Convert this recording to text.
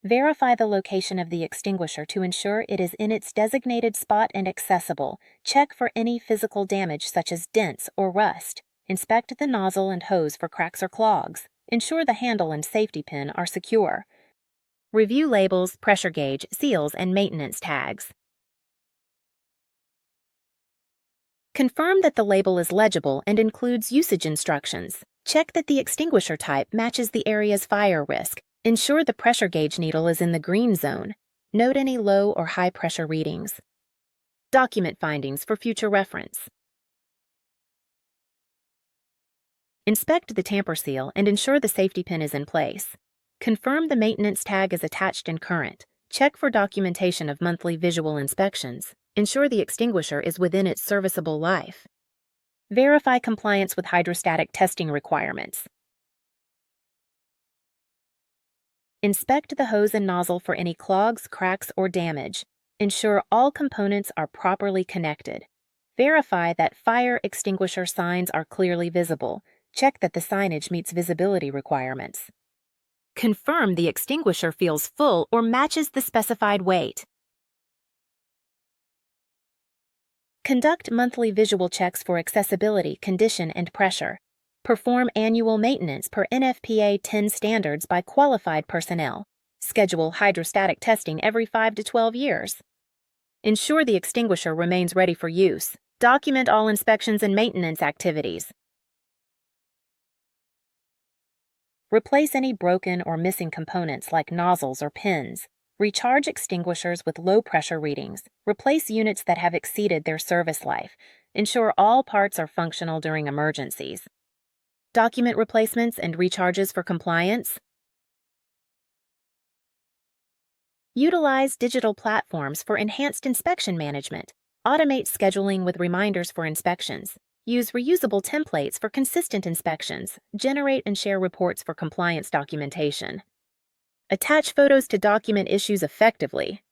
Verify the location of the extinguisher to ensure it is in its designated spot and accessible. Check for any physical damage such as dents or rust. Inspect the nozzle and hose for cracks or clogs. Ensure the handle and safety pin are secure. Review labels, pressure gauge, seals, and maintenance tags. Confirm that the label is legible and includes usage instructions. Check that the extinguisher type matches the area's fire risk. Ensure the pressure gauge needle is in the green zone. Note any low or high pressure readings. Document findings for future reference. Inspect the tamper seal and ensure the safety pin is in place. Confirm the maintenance tag is attached and current. Check for documentation of monthly visual inspections. Ensure the extinguisher is within its serviceable life. Verify compliance with hydrostatic testing requirements. Inspect the hose and nozzle for any clogs, cracks, or damage. Ensure all components are properly connected. Verify that fire extinguisher signs are clearly visible. Check that the signage meets visibility requirements. Confirm the extinguisher feels full or matches the specified weight. Conduct monthly visual checks for accessibility, condition, and pressure. Perform annual maintenance per NFPA 10 standards by qualified personnel. Schedule hydrostatic testing every 5 to 12 years. Ensure the extinguisher remains ready for use. Document all inspections and maintenance activities. Replace any broken or missing components like nozzles or pins. Recharge extinguishers with low pressure readings. Replace units that have exceeded their service life. Ensure all parts are functional during emergencies. Document replacements and recharges for compliance. Utilize digital platforms for enhanced inspection management. Automate scheduling with reminders for inspections. Use reusable templates for consistent inspections. Generate and share reports for compliance documentation. Attach photos to document issues effectively.